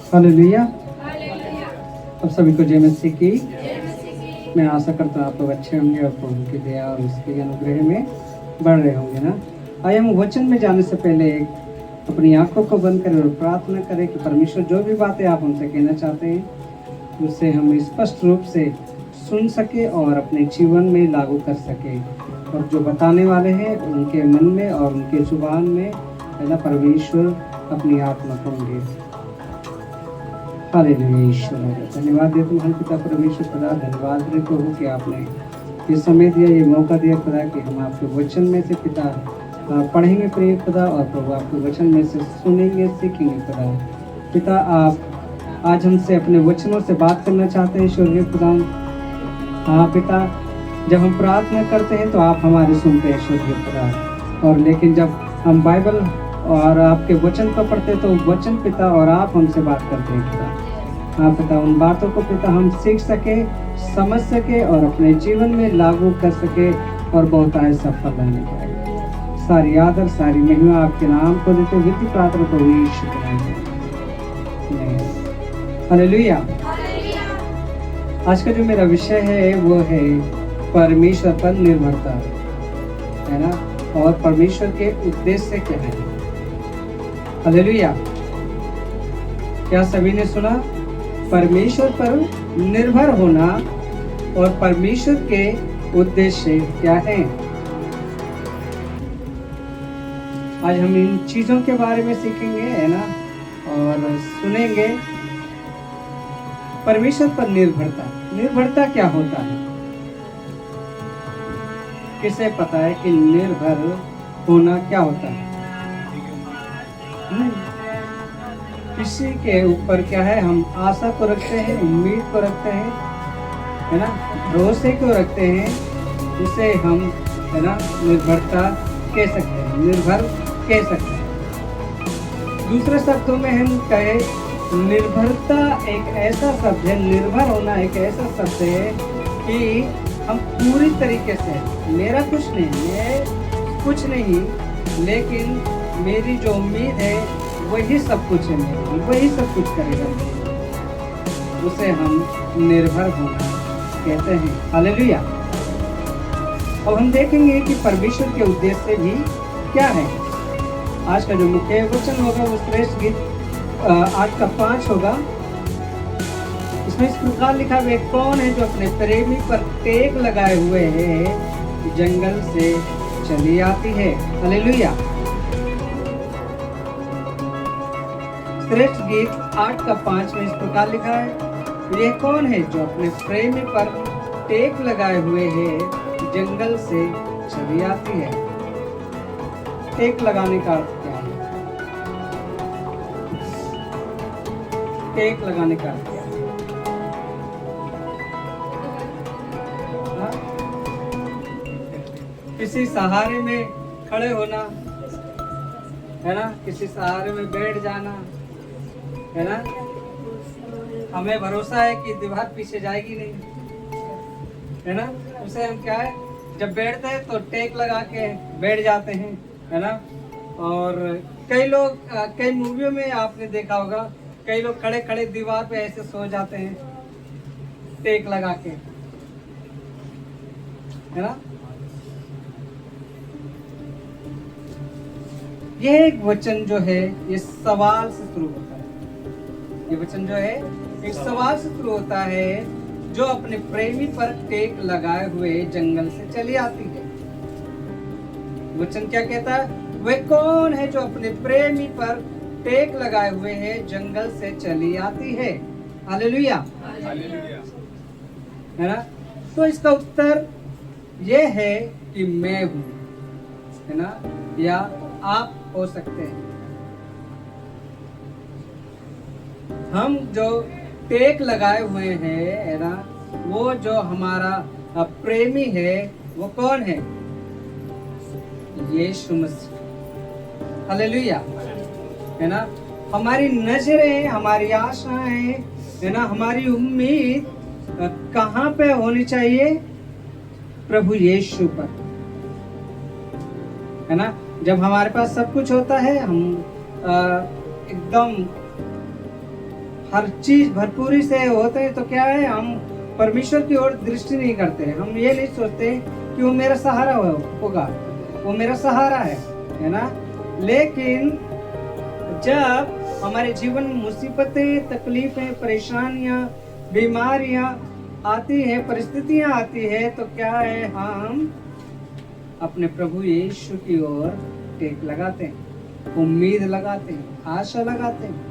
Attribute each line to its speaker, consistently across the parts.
Speaker 1: Hallelujah. अब सभी को जय मसीह की। मैं आशा करता हूँ आप लोग अच्छे होंगे और प्रभु की दया और उसके अनुग्रह में बढ़ रहे होंगे ना। आइए हम वचन में जाने से पहले अपनी आंखों को बंद करें और प्रार्थना करें कि परमेश्वर जो भी बातें आप हमसे कहना चाहते हैं उसे हम स्पष्ट रूप से सुन सके और अपने जीवन में लागू कर सके, और जो बताने वाले हैं उनके मन में और उनके जुबान में है ना परमेश्वर अपनी आत्मा होंगे। हालेलुया। ईश्वर धन्यवाद देते हैं पिता परमेश्वर खुदा, धन्यवाद देते प्रभु कि आपने ये समय दिया, ये मौका दिया खुदा कि हम आपके वचन में से पिता पढ़ेंगे प्रिय खुदा, और प्रभु आपके वचन में से सुनेंगे सीखेंगे खुदा। पिता आप आज हमसे अपने वचनों से बात करना चाहते हैं ईश्वरीय खुदा। हाँ पिता, जब हम प्रार्थना करते हैं तो आप हमारे सुनते हैं ईश्वरीय खुदा, और लेकिन जब हम बाइबल और आपके वचन को पढ़ते तो वचन पिता और आप हमसे बात करते हैं पिता। हाँ पिता, उन बातों को पिता हम सीख सके, समझ सके और अपने जीवन में लागू कर सके और बहुत आए सफल रहने पाए। सारी आदर सारी महिमा आपके नाम को देते विधि प्रार्थना को यीशु के नाम में। हालेलुया। आज का जो मेरा विषय है वो है परमेश्वर पर निर्भरता, है ना, और परमेश्वर के उद्देश्य क्या है। हालेलुया। क्या सभी ने सुना? परमेश्वर पर निर्भर होना और परमेश्वर के उद्देश्य क्या हैं। आज हम इन चीजों के बारे में सीखेंगे, है ना, और सुनेंगे। परमेश्वर पर निर्भरता क्या होता है? किसे पता है कि निर्भर होना क्या होता है? किसी के ऊपर क्या है, हम आशा को रखते हैं, उम्मीद को रखते हैं, है ना, भरोसे को रखते हैं, जिसे हम, है ना, निर्भरता कह सकते हैं, निर्भर कह सकते हैं। दूसरे शब्दों में हम कहे निर्भरता एक ऐसा शब्द है, निर्भर होना एक ऐसा शब्द है कि हम पूरी तरीके से, मेरा कुछ नहीं, मैं कुछ नहीं, लेकिन मेरी जो उम्मीद है वही सब कुछ है, मेरी वही सब कुछ करेगा, उसे हम निर्भर होना कहते हैं। हालेलुया। अब हम देखेंगे कि परमेश्वर के उद्देश्य भी क्या है। आज का जो मुख्य वचन होगा वो श्रेष्ठ गीत 8 का 5 होगा। इसमें इस प्रकार लिखा हुआ, कौन है जो अपने प्रेमी पर टेक लगाए हुए है, जंगल से चली आती है। हालेलुया। श्रेष्ठ गीत 8 का 5 में इस प्रकार लिखा है, यह कौन है जो अपने प्रेमी पर टेक लगाए हुए है, जंगल से चली आती है। टेक लगाने का अर्थ क्या है? टेक लगाने का अर्थ क्या है? किसी सहारे में खड़े होना, है ना, किसी सहारे में बैठ जाना, है ना। हमें भरोसा है कि दीवार पीछे जाएगी नहीं, है ना, उसे हम क्या है, जब बैठते हैं तो टेक लगा के बैठ जाते हैं, है ना। और कई लोग, कई मूवियों में आपने देखा होगा, कई लोग खड़े खड़े दीवार पे ऐसे सो जाते हैं टेक लगा के, है ना। यह एक वचन जो है ये सवाल से शुरू होता है। ये वचन जो है एक सवाल से शुरू होता है, जो अपने प्रेमी पर टेक लगाए हुए जंगल से चली आती है। वचन क्या कहता है? वह कौन है जो अपने प्रेमी पर टेक लगाए हुए है, जंगल से चली आती है। हालेलुया। है ना। तो इसका उत्तर यह है कि मैं हूं, है ना, या आप हो सकते हैं। हम जो टेक लगाए हुए हैं, है ना, वो जो हमारा प्रेमी है वो कौन है? यीशु मसीह। हालेलुया। है ना। हमारी नजरें, हमारी आशाएं, है ना, हमारी उम्मीद कहाँ पे होनी चाहिए? प्रभु यीशु पर, है ना। जब हमारे पास सब कुछ होता है, हम एकदम हर चीज भरपूरी से होते हैं तो क्या है, हम परमेश्वर की ओर दृष्टि नहीं करते। हम ये नहीं सोचते कि वो मेरा सहारा होगा, वो मेरा सहारा है ना। लेकिन जब हमारे जीवन में मुसीबतें, तकलीफें, परेशानियां, बीमारियां आती है, परिस्थितियां आती है, तो क्या है, हम अपने प्रभु यीशु की ओर टेक लगाते हैं, उम्मीद लगाते हैं, आशा लगाते हैं।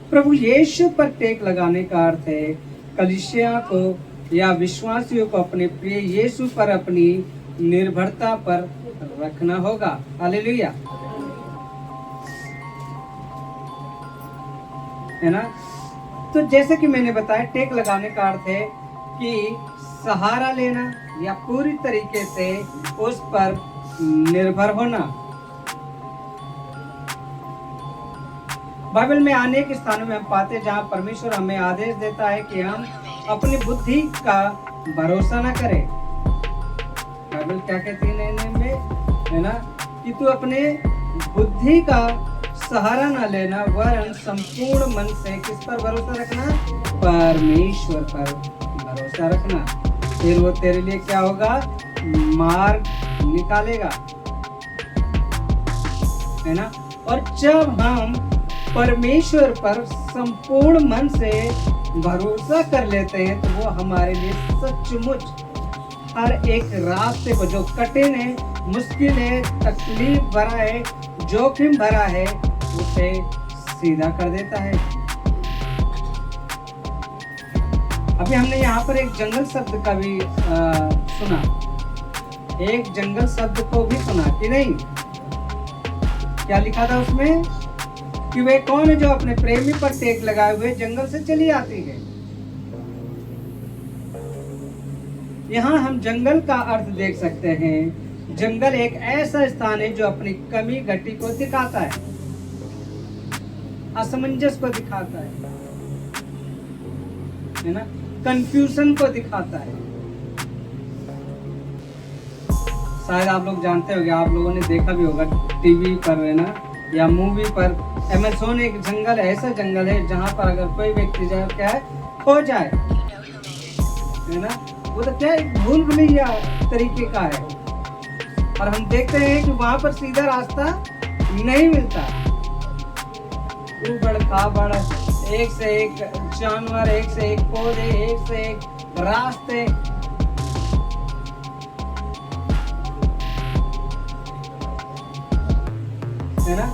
Speaker 1: प्रभु यीशु पर टेक लगाने का अर्थ है कलीसिया को या विश्वासियों को अपने प्रिय यीशु पर अपनी निर्भरता पर रखना होगा। हालेलुया, है ना। तो जैसे कि मैंने बताया, टेक लगाने का अर्थ है कि सहारा लेना या पूरी तरीके से उस पर निर्भर होना। बाइबल में अनेक स्थानों में हम पाते हैं जहां परमेश्वर हमें आदेश देता है कि हम अपनी बुद्धि का भरोसा न करें। बाइबल क्या कहती है नए में, है ना, कि तू अपने बुद्धि का सहारा न लेना, वरन संपूर्ण मन से किस पर भरोसा रखना, परमेश्वर पर भरोसा रखना। फिर वो तेरे लिए क्या होगा, मार्ग निकालेगा, है ना। और जब हम परमेश्वर पर संपूर्ण मन से भरोसा कर लेते हैं तो वो हमारे लिए सचमुच हर एक रास्ते को, जो कठिन है, मुश्किल है, तकलीफ भरा है, जोखिम भरा है, उसे सीधा कर देता है। अभी हमने यहाँ पर एक जंगल शब्द का भी सुना, एक जंगल शब्द को भी सुना कि नहीं। क्या लिखा था उसमें, कि वे कौन है जो अपने प्रेमी पर टेक लगाए हुए जंगल से चली आती है। यहाँ हम जंगल का अर्थ देख सकते हैं। जंगल एक ऐसा स्थान है जो अपनी कमी घटी को दिखाता है, असमंजस को दिखाता है ना, कंफ्यूजन को दिखाता है। शायद आप लोग जानते होंगे, आप लोगों ने देखा भी होगा टीवी पर, है ना, या मूवी पर। अमेज़न एक जंगल, ऐसा जंगल है जहां पर अगर कोई व्यक्ति जाए, क्या है, खो जाए, है ना, वो तो क्या एक भूल भुलैया तरीके का है। और हम देखते हैं कि वहां पर सीधा रास्ता नहीं मिलता, ऊबड़ खाबड़, एक से एक जानवर, एक से एक पौधे, एक से एक रास्ते। है ना।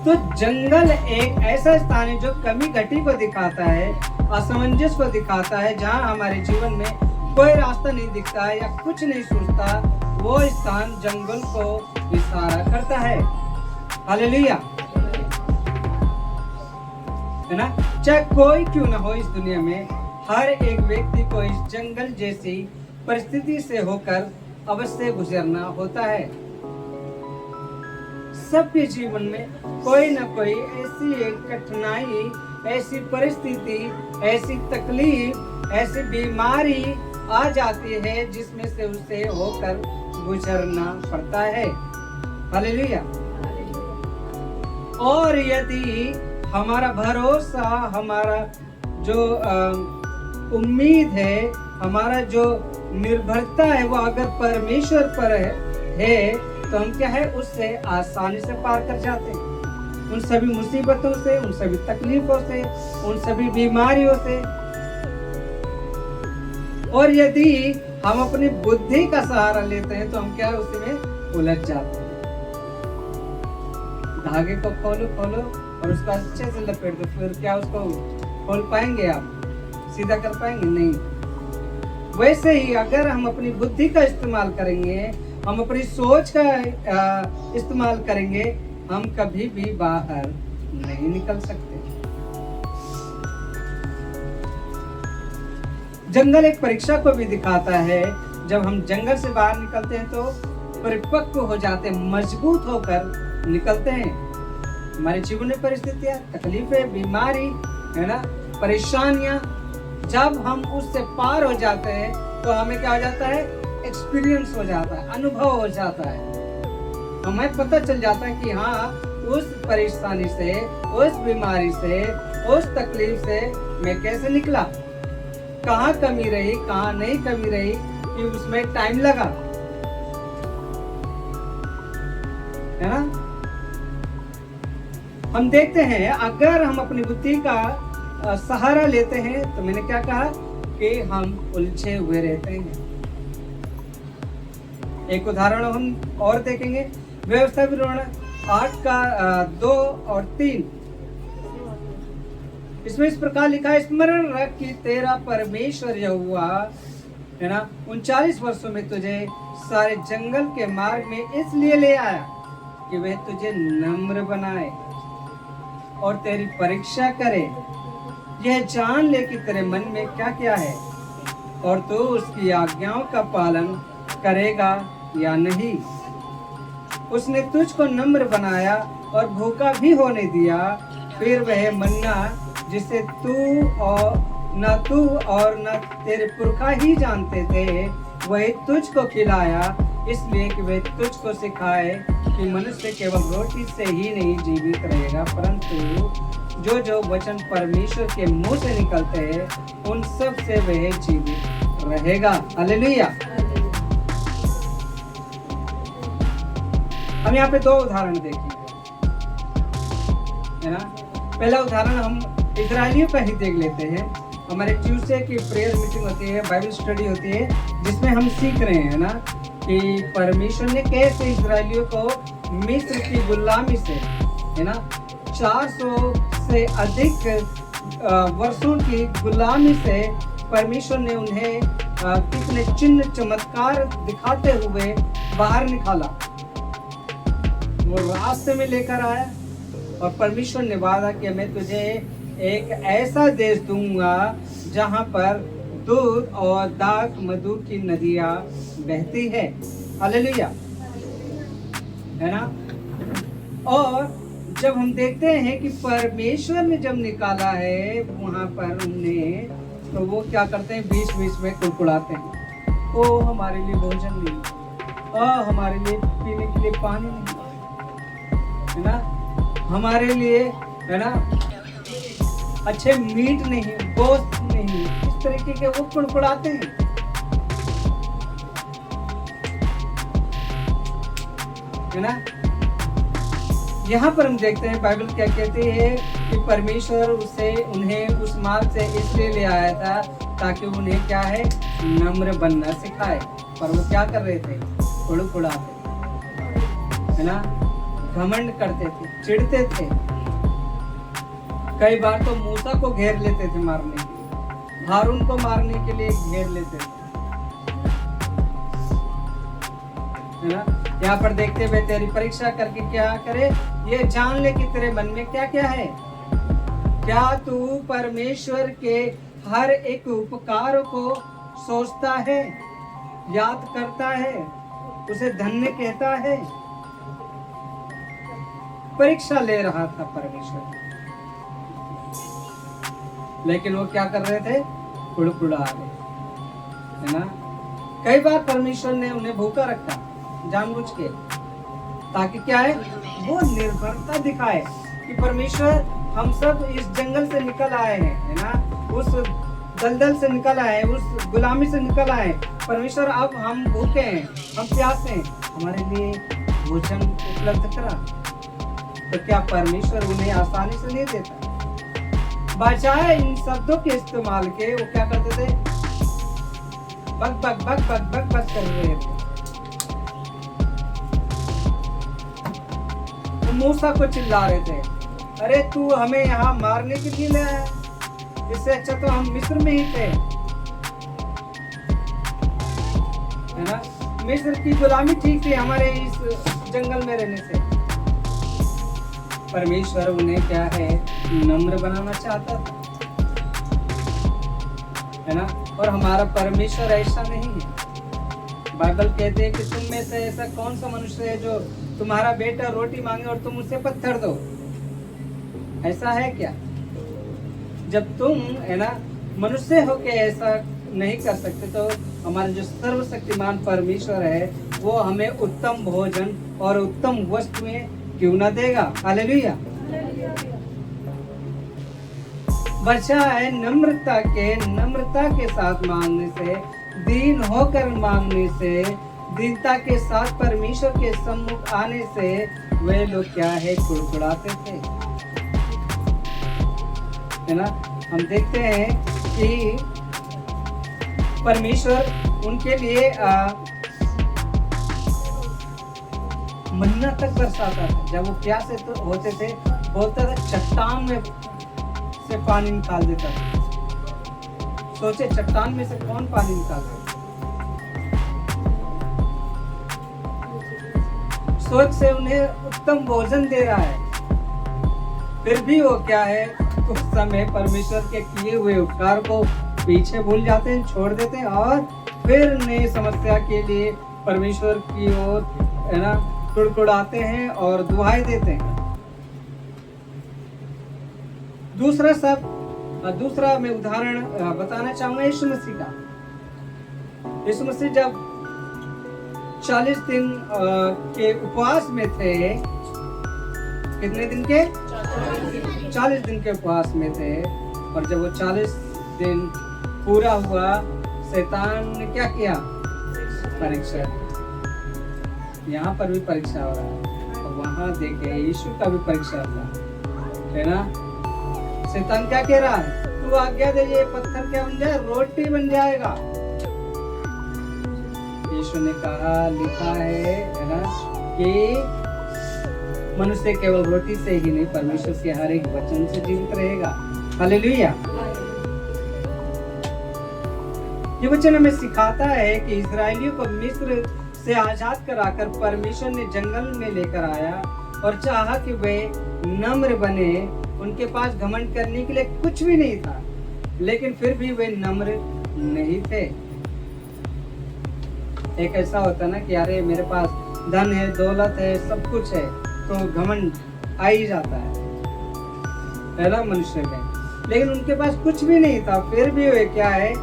Speaker 1: तो जंगल एक ऐसा स्थान है जो कमी घटी को दिखाता है, असमंजस को दिखाता है, जहां हमारे जीवन में कोई रास्ता नहीं दिखता है या कुछ नहीं सूझता। वो स्थान जंगल को इशारा करता है। हालेलुया, है ना। चाहे कोई क्यों ना हो इस दुनिया में, हर एक व्यक्ति को इस जंगल जैसी परिस्थिति से होकर अवश्य गुजरना होता है। सबके जीवन में कोई ना कोई ऐसी एक कठिनाई, ऐसी परिस्थिति, ऐसी तकलीफ, ऐसी बीमारी आ जाती है जिसमें से उसे होकर गुजरना पड़ता है। हालेलुया। और यदि हमारा भरोसा, हमारा जो उम्मीद है, हमारा जो निर्भरता है, वो अगर परमेश्वर पर है तो हम क्या है, उससे आसानी से पार कर जाते हैं। उन सभी मुसीबतों से, उन सभी तकलीफों से, उन सभी बीमारियों से। और यदि हम अपनी बुद्धि का सहारा लेते हैं तो हम क्या है, उसमें उलझ जाते हैं। धागे को खोलो और उसको अच्छे से लपेट दो, फिर क्या उसको खोल पाएंगे आप, सीधा कर पाएंगे? नहीं। वैसे ही अगर हम अपनी बुद्धि का इस्तेमाल करेंगे, हम अपनी सोच का इस्तेमाल करेंगे, हम कभी भी बाहर नहीं निकल सकते। जंगल एक परीक्षा को भी दिखाता है। जब हम जंगल से बाहर निकलते हैं तो परिपक्व हो जाते हैं, मजबूत होकर निकलते हैं। हमारे जीवन में परिस्थितियां, तकलीफें, बीमारी, है ना, परेशानियां, जब हम उससे पार हो जाते हैं तो हमें क्या हो जाता है, एक्सपीरियंस हो जाता है, अनुभव हो जाता है। हमें पता चल जाता है कि हाँ, उस परेशानी से, उस बीमारी से, उस तकलीफ से मैं कैसे निकला, कहाँ कमी रही, कहाँ नहीं कमी रही, कि उसमें टाइम लगा, है ना। हम देखते हैं अगर हम अपनी बुद्धि का सहारा लेते हैं तो मैंने क्या कहा कि हम उलझे हुए रहते हैं। एक उदाहरण हम और देखेंगे, व्यवस्था विवरण 8 का 2 और 3। इसमें इस प्रकार लिखा है, स्मरण रख कि तेरा परमेश्वर यहोवा, है ना, 39 वर्षों में तुझे सारे जंगल के मार्ग में इसलिए ले आया कि वह तुझे नम्र बनाए और तेरी परीक्षा करे, यह जान ले कि तेरे मन में क्या क्या है और तू उसकी आज्ञाओं का पालन करेगा या नहीं। उसने तुझको नम्र बनाया और भूखा भी होने दिया, फिर वह मन्ना जिसे तू और न तेरे पुरखा ही जानते थे, वही तुझको खिलाया, इसलिए कि वह तुझको सिखाए कि मनुष्य केवल रोटी से ही नहीं जीवित रहेगा, परंतु जो जो वचन परमेश्वर के मुंह से निकलते हैं उन सब से वह जीवित रहेगा। हालेलुया। हम यहाँ पे 2 उदाहरण देखेंगे, है ना। पहला उदाहरण हम इजरायलियों का ही देख लेते हैं। हमारे ट्यूसडे की प्रेयर मीटिंग होती है, बाइबल स्टडी होती है, जिसमें हम सीख रहे हैं ना कि परमेश्वर ने कैसे इजरायलियों को मिस्र की गुलामी से, है ना, 400 से अधिक वर्षों की गुलामी से परमेश्वर ने उन्हें कितने चिन्ह चमत्कार दिखाते हुए बाहर निकाला। वो रास्ते में लेकर आया और परमेश्वर ने वादा किया, मैं तुझे एक ऐसा देश दूंगा जहां पर दूध और दाख मधु की नदियां बहती है। हालेलुया, है ना। और जब हम देखते हैं कि परमेश्वर ने जब निकाला है वहां पर उन्हें, तो वो क्या करते हैं, बीच बीच में कुड़कुड़ाते हैं, ओ हमारे लिए भोजन नहीं, हमारे लिए पीने के लिए पानी नहीं, है ना, हमारे लिए, है ना, अच्छे मीट नहीं, गोश्त नहीं, इस तरीके के वो कुड़कुड़ाते हैं, है ना। यहाँ पर हम देखते हैं बाइबल क्या कहती है कि परमेश्वर उन्हें उस मार्ग से इसलिए ले आया था ताकि उन्हें क्या है, नम्र बनना सिखाए। पर वो क्या कर रहे थे, कुड़कुड़ाते, है ना, घमंड करते थे, चिढ़ते थे। कई बार तो मूसा को घेर लेते थे मारने के लिए, हारून को मारने के लिए घेर लेते थे, है ना। यहाँ पर देखते हुए तेरी परीक्षा करके क्या करे, ये जान ले कि तेरे मन में क्या क्या है, क्या तू परमेश्वर के हर एक उपकार को सोचता है, याद करता है, उसे धन्य कहता है। परीक्षा ले रहा था परमेश्वर, लेकिन वो क्या कर रहे थे, कुड़कुड़ा रहे, है ना। कई बार परमेश्वर ने उन्हें भूखा रखा जानबूझ के, ताकि क्या है, वो निर्भरता दिखाए कि परमेश्वर, हम सब इस जंगल से निकल आए हैं, है ना, उस दलदल से निकल आए, उस गुलामी से निकल आए। परमेश्वर अब हम भूखे हैं, हम प्यासे हैं, हमारे लिए भोजन उपलब्ध करा। तो क्या परमेश्वर उन्हें आसानी से नहीं देता? बजाय इन शब्दों के इस्तेमाल के वो क्या करते थे, बक बक बक बक बक बक कर रहे थे। मूसा को चिल्ला रहे थे, अरे तू हमें यहाँ मारने के लिए ले आया, इससे अच्छा तो हम मिस्र में ही थे, है ना। मिस्र की गुलामी ठीक थी हमारे इस जंगल में रहने से। परमेश्वर उन्हें क्या है, नम्र बनाना चाहता था, है ना। और हमारा परमेश्वर ऐसा नहीं है। बाइबल कहते हैं कि तुम में से ऐसा कौन सा मनुष्य है जो तुम्हारा बेटा रोटी मांगे और तुम उसे पत्थर दो? ऐसा है क्या? जब तुम, है ना, मनुष्य होके ऐसा नहीं कर सकते, तो हमारे जो सर्वशक्तिमान परमेश्वर है वो हमें उत्तम भोजन और उत्तम वस्तुएं क्यों न देगा। हालेलुया। बचा है नम्रता के साथ मांगने से, दीन होकर मांगने से, दीनता के साथ परमेश्वर के सम्मुख आने से वे लोग क्या है, कुड़कुड़ाते थे, है ना। हम देखते हैं कि परमेश्वर उनके लिए मन्ना तक बरसाता था। जब वो प्यासे तो होते थे, बोलता था चट्टान में से पानी निकाल देता था। सोचे चट्टान में से कौन पानी निकाल देता। सोच से उन्हें उत्तम भोजन दे रहा है, फिर भी वो क्या है, उस समय परमेश्वर के किए हुए उपकार को पीछे भूल जाते हैं, छोड़ देते हैं और फिर नई समस्या के लिए परमेश्वर की ओर, है ना, कुड़कुड़ाते हैं और दुहाई देते हैं। दूसरा मैं उदाहरण बताना चाहूंगा यीशु मसीह का। यीशु मसीह जब 40 दिन के उपवास में थे, कितने दिन के? 40 दिन के उपवास में थे। और जब वो 40 दिन पूरा हुआ, शैतान ने क्या किया? परीक्षा। यहाँ पर भी परीक्षा हो रहा है और वहां देखे यीशु का भी परीक्षा हुआ, है ना। शैतान क्या कह रहा है? तू आज्ञा दे, ये पत्थर क्या बन जाए? रोटी बन जाएगा। यीशु ने कहा, लिखा है ना, कि मनुष्य केवल रोटी से ही नहीं, परमेश्वर के हर एक वचन से जीवित रहेगा। हालेलुया। ये वचन हमें सिखाता है कि इस्राएलियों को मिस्र से आजाद कराकर परमेश्वर ने जंगल में लेकर आया और चाहा कि वे नम्र बने। उनके पास घमंड करने के लिए कुछ भी नहीं था, लेकिन फिर भी वे नम्र नहीं थे। एक ऐसा होता ना कि अरे मेरे पास धन है, दौलत है, सब कुछ है, तो घमंड आ ही जाता है ना मनुष्य में। लेकिन उनके पास कुछ भी नहीं था, फिर भी वे क्या है,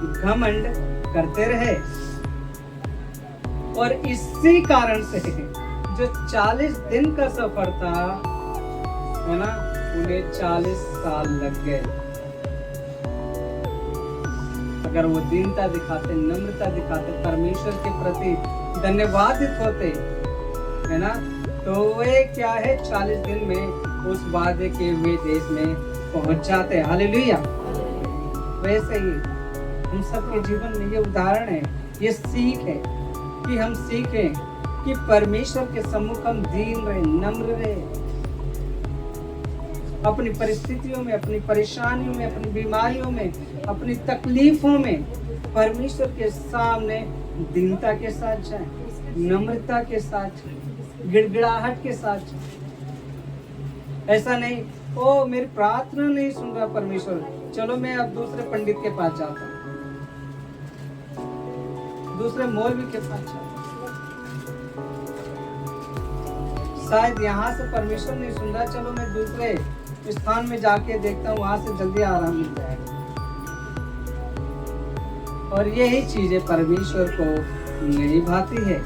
Speaker 1: घमंड करते रहे। और इसी कारण से जो 40 दिन का सफर था, है ना, उन्हें 40 साल लग गए। अगर वो दीनता दिखाते, नम्रता दिखाते, परमेश्वर के प्रति धन्यवादित होते, है ना, तो वे क्या है, 40 दिन में उस वादे के हुए देश में पहुंच जाते। हालेलुया। वैसे ही हम सबके जीवन में ये उदाहरण है, ये सीख है कि हम सीखें कि परमेश्वर के सम्मुख हम दीन रहे, नम्र रहे। अपनी परिस्थितियों में, अपनी परेशानियों में, अपनी बीमारियों में, अपनी तकलीफों में परमेश्वर के सामने दीनता के साथ जाएं, नम्रता के साथ, गिड़गिड़ाहट के साथ। ऐसा नहीं, ओ मेरी प्रार्थना नहीं सुन रहा परमेश्वर, चलो मैं अब दूसरे पंडित के पास जाता हूँ, दूसरे मौलवी के पास जाता हूँ। शायद यहाँ से परमेश्वर नहीं सुन रहा, चलो मैं दूसरे स्थान में जाके देखता हूँ, वहां से जल्दी आराम मिल जाएगा। और यही चीजें परमेश्वर को नहीं भाती है।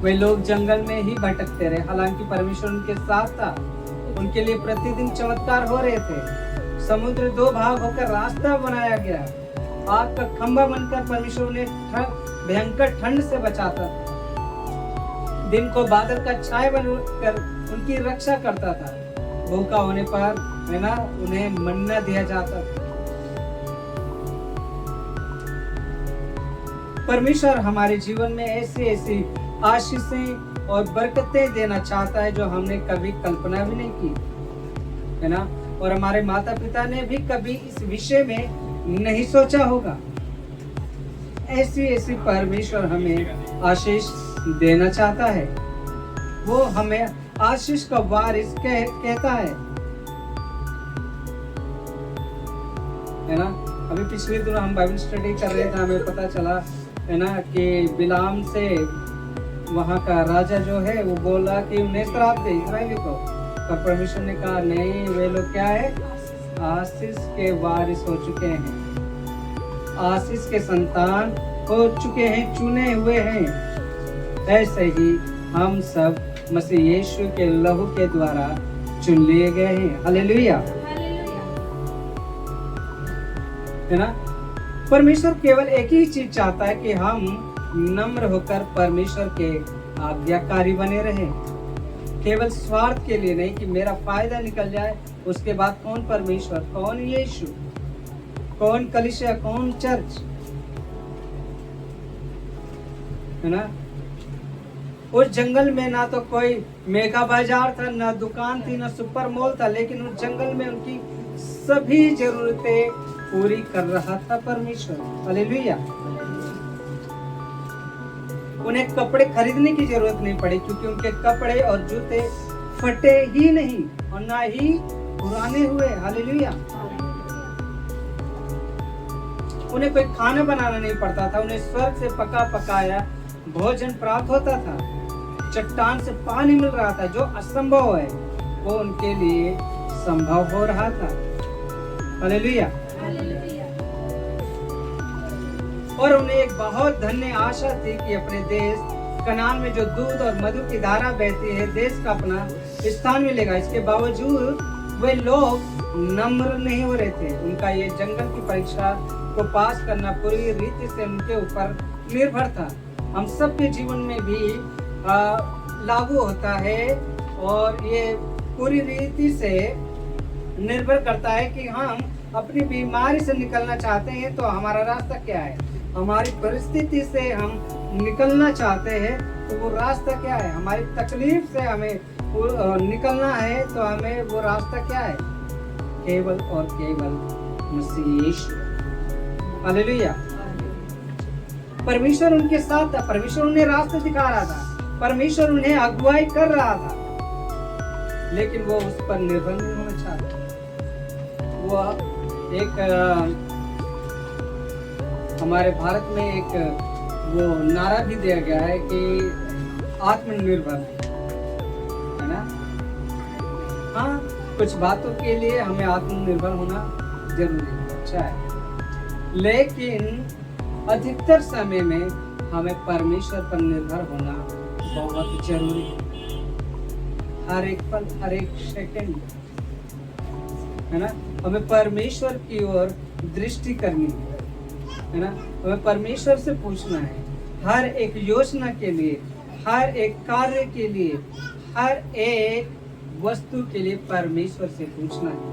Speaker 1: वे लोग जंगल में ही भटकते रहे, हालांकि परमेश्वर उनके साथ था। उनके लिए प्रतिदिन चमत्कार हो रहे थे। समुद्र 2 भाग होकर रास्ता बनाया गया। आग का खंभा बनकर परमेश्वर उन्हें भयंकर ठंड से बचाता था। दिन को बादल का छाया बनकर उनकी रक्षा करता था। भूखा होने पर, है ना, उन्हें मन्ना दिया जाता था। परमेश्वर हमारे जीवन में ऐसी आशीषें और बरकतें देना चाहता है जो हमने कभी कल्पना भी नहीं की, है ना। और हमारे माता पिता ने भी कभी इस विषय में नहीं सोचा होगा। ऐसी परमेश्वर हमें आशीष देना चाहता है। वो हमें आशीष का वारिस कहता है ना। अभी पिछले दिनों हम बाइबल स्टडी कर रहे थे, हमें पता चला, है ना, कि बिलाम से वहाँ का राजा जो है वो बोला कि उन्हें श्राप दे इस्राएली को, पर परमेश्वर ने कहा नहीं, वे लोग क्या है, आशीष के वारिस हो चुके हैं, आशीष के संतान हो चुके हैं, चुने हुए हैं। ऐसे ही हम सब मसीह यीशु के लहू के द्वारा चुन लिए गए हैं। हालेलुया, है ना। परमेश्वर केवल एक ही चीज चाहता है कि हम नम्र होकर परमेश्वर के आज्ञाकारी बने रहें, केवल स्वार्थ के लिए नहीं कि मेरा फायदा निकल जाए। उसके बाद कौन परमेश्वर, कौन यीशु, कौन कलीसिया, कौन चर्च, है ना। उस जंगल में ना तो कोई मेगा बाजार था, ना दुकान थी, ना सुपर मॉल था, लेकिन उस जंगल में उनकी सभी जरूरतें पूरी कर रहा था परमेश्वर। हालेलुया। उन्हें कपड़े खरीदने की जरूरत नहीं पड़ी, क्योंकि उनके कपड़े और जूते फटे ही नहीं और ना ही पुराने हुए। हालेलुया। उन्हें कोई खाना बनाना नहीं पड़ता था, उन्हें स्वर्ग से पका पकाया भोजन प्राप्त होता था। चट्टान से पानी मिल रहा था, जो असंभव है वो उनके लिए संभव हो रहा था। हालेलुया। और उन्हें एक बहुत धन्य आशा थी कि अपने देश कनान में जो दूध और मधु की धारा बहती है, देश का अपना स्थान मिलेगा। इसके बावजूद वे लोग नम्र नहीं हो रहे थे। उनका ये जंगल की परीक्षा को पास करना पूरी रीति से उनके ऊपर निर्भर था। हम सबके जीवन में भी लागू होता है, और ये पूरी रीति से निर्भर करता है कि हम अपनी बीमारी से निकलना चाहते हैं तो हमारा रास्ता क्या है। हमारी परिस्थिति से हम निकलना चाहते हैं तो वो रास्ता क्या है। हमारी तकलीफ से हमें निकलना है तो हमें वो रास्ता क्या है, केवल और केवल मसीह यीशु। हालेलुया। परमेश्वर उनके साथ था, परमेश्वर उन्हें रास्ता दिखा रहा था, परमेश्वर उन्हें अगुवाई कर रहा था, लेकिन वो उस पर निर्भर नहीं होना चाहते। वो एक हमारे भारत में एक वो नारा भी दिया गया है कि आत्मनिर्भर, है ना। हाँ, कुछ बातों के लिए हमें आत्मनिर्भर होना जरूरी है, अच्छा है, लेकिन अधिकतर समय में हमें परमेश्वर पर निर्भर होना बहुत जरूरी है। हर एक पल, हर एक सेकंड, है ना, हमें परमेश्वर की ओर दृष्टि करनी है ना। हमें परमेश्वर से पूछना है हर एक योजना के लिए, हर एक कार्य के लिए, हर एक वस्तु के लिए परमेश्वर से पूछना है।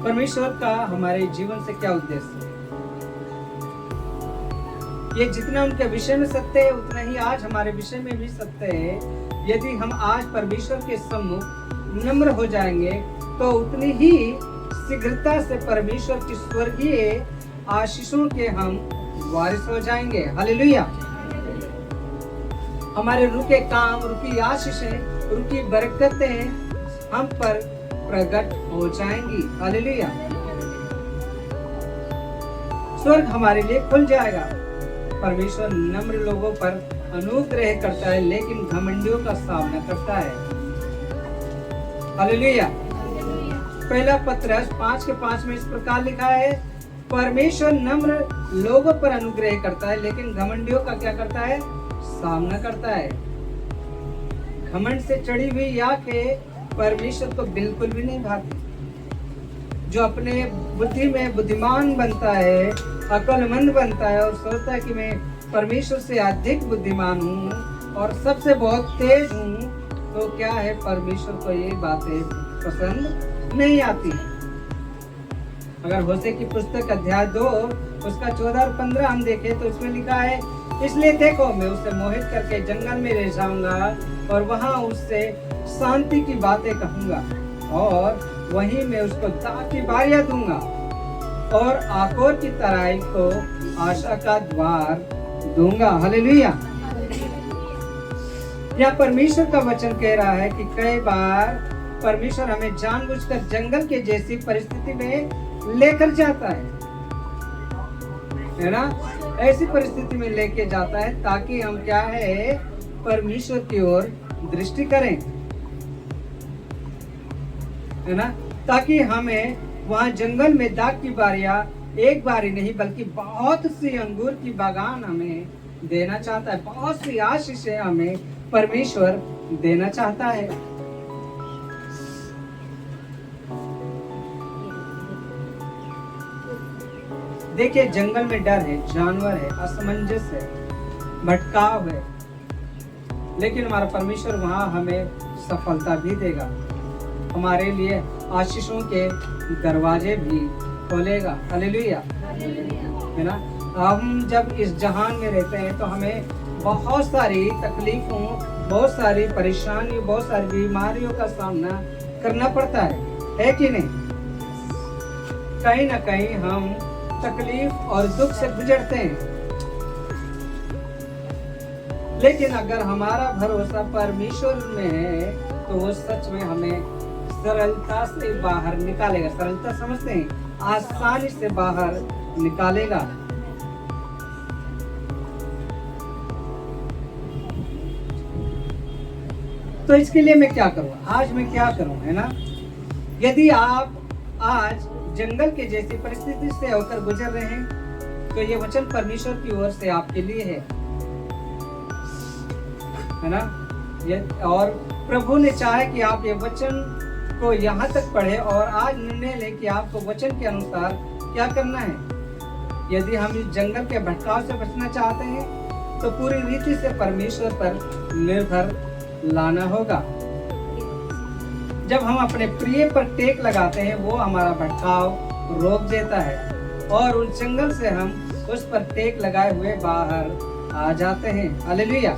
Speaker 1: परमेश्वर का हमारे जीवन से क्या उद्देश्य है, ये जितना उनके विषय में सत्य है उतना ही आज हमारे विषय में भी सत्य है। यदि हम आज परमेश्वर के सम्मुख नम्र हो जाएंगे तो उतनी ही शीघ्रता से परमेश्वर की स्वर्गीय आशीषों के हम वारिस हो जाएंगे। हालेलुया। हमारे रुके काम, रुकी आशीषें, रुकी बरकतें हम पर प्रकट हो जाएंगी। हालेलुया। स्वर्ग हमारे लिए खुल जाएगा। परमेश्वर नम्र लोगों पर अनुग्रह करता है, लेकिन घमंडियों का सामना करता है। हालेलुया। पहला पत्रस 5:5 में इस प्रकार लिखा है, परमेश्वर नम्र लोगों पर अनुग्रह करता है, लेकिन घमंडियों का क्या करता है, सामना करता है। घमंड से चढ़ी हुई आंखें परमेश्वर को बिल्कुल भी नहीं भाती। जो अपने बुद्धि में बुद्धिमान बनता है, अक्लमंद बनता है और सोचता है कि मैं परमेश्वर से अधिक बुद्धिमान हूँ और सबसे बहुत तेज हूँ, तो क्या है, परमेश्वर को ये बातें पसंद नहीं आती। अगर होशे की पुस्तक अध्याय 2 उसका 14 और 15 हम देखें तो उसमें लिखा है, इसलिए देखो मैं उसे मोहित करके जंगल में ले जाऊंगा और वहां उससे शांति की बातें कहूंगा और वहीं मैं उसको दाख की बारियां दूंगा और आकोर की तराई को आशा का द्वार दूंगा। हालेलुया। यह परमेश्वर का वचन कह रहा है कि कई बार परमेश्वर हमें जानबूझकर जंगल के जैसी परिस्थिति में लेकर जाता है ना। ऐसी परिस्थिति में लेके जाता है ताकि हम क्या है, परमेश्वर की ओर दृष्टि करें, है ना, ताकि हमें वहां जंगल में दाख की बारियां एक बार ही नहीं बल्कि बहुत सी अंगूर की बागान हमें देना चाहता है, बहुत सी आशीषें हमें परमेश्वर देना चाहता है। देखिए, जंगल में डर है, जानवर है, असमंजस है, भटकाव है, लेकिन हमारा परमेश्वर वहां हमें सफलता भी देगा, हमारे लिए आशीषों के दरवाजे भी खोलेगा। हालेलुया, है ना। हम जब इस जहान में रहते हैं तो हमें बहुत सारी तकलीफों, बहुत सारी परेशानियों, बहुत सारी बीमारियों का सामना करना पड़ता है कि नहीं। कहीं ना कहीं हम तकलीफ और दुख से गुजरते हैं, लेकिन अगर हमारा भरोसा परमेश्वर में है तो वो सच में हमें सरलता से बाहर निकालेगा। सरलता समझते हैं, आसानी से बाहर निकालेगा। तो इसके लिए मैं क्या करूं, आज मैं क्या करूं, है ना। यदि आप आज जंगल के जैसी परिस्थिति से होकर गुजर रहे हैं तो ये वचन परमेश्वर की ओर से आपके लिए है ना। और प्रभु ने चाहा कि आप ये वचन को यहाँ तक पढ़े और आज निर्णय लें कि आपको वचन के अनुसार क्या करना है। यदि हम इस जंगल के भटकाव से बचना चाहते हैं तो पूरी रीति से परमेश्वर पर निर्भर लाना होगा। जब हम अपने प्रिय पर टेक लगाते हैं वो हमारा भटकाव रोक देता है और उस जंगल से हम उस पर टेक लगाए हुए बाहर आ जाते हैं। हालेलुया।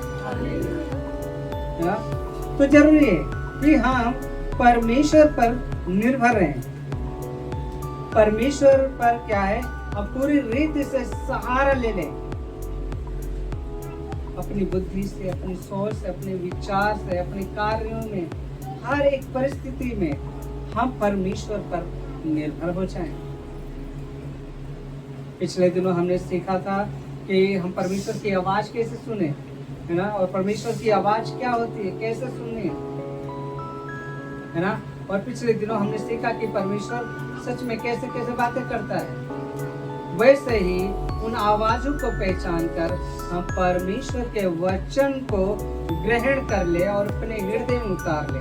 Speaker 1: तो जरूरी है कि हम परमेश्वर पर निर्भर रहें। परमेश्वर पर क्या है, हम पूरी रीति से सहारा ले लें, अपनी बुद्धि से, अपनी सोच से, अपने विचार से, अपने कार्यों में, हर एक परिस्थिति में हम परमेश्वर पर निर्भर हो जाएं। पिछले दिनों हमने सीखा था कि हम परमेश्वर की आवाज कैसे सुने, है ना, और परमेश्वर की आवाज क्या होती है, कैसे सुननी है ना। और पिछले दिनों हमने सीखा कि परमेश्वर सच में कैसे कैसे बातें करता है। वैसे ही उन आवाजों को पहचान कर हम परमेश्वर के वचन को ग्रहण कर ले और अपने हृदय में उतार ले,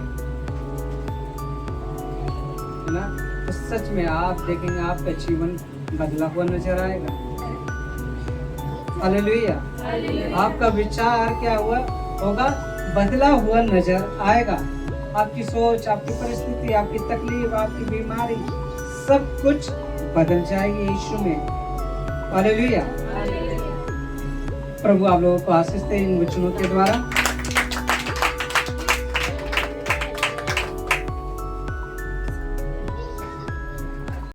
Speaker 1: है ना। तो सच में आप देखेंगे आपका जीवन बदला हुआ नजर आएगा। हालेलुया। आपका विचार क्या होगा, बदला हुआ नजर आएगा। आपकी सोच, आपकी परिस्थिति, आपकी तकलीफ, आपकी बीमारी, सब कुछ बदल जाएगी यीशु में। हालेलुया। प्रभु आप लोगों को आशीष दे इन वचनों के द्वारा।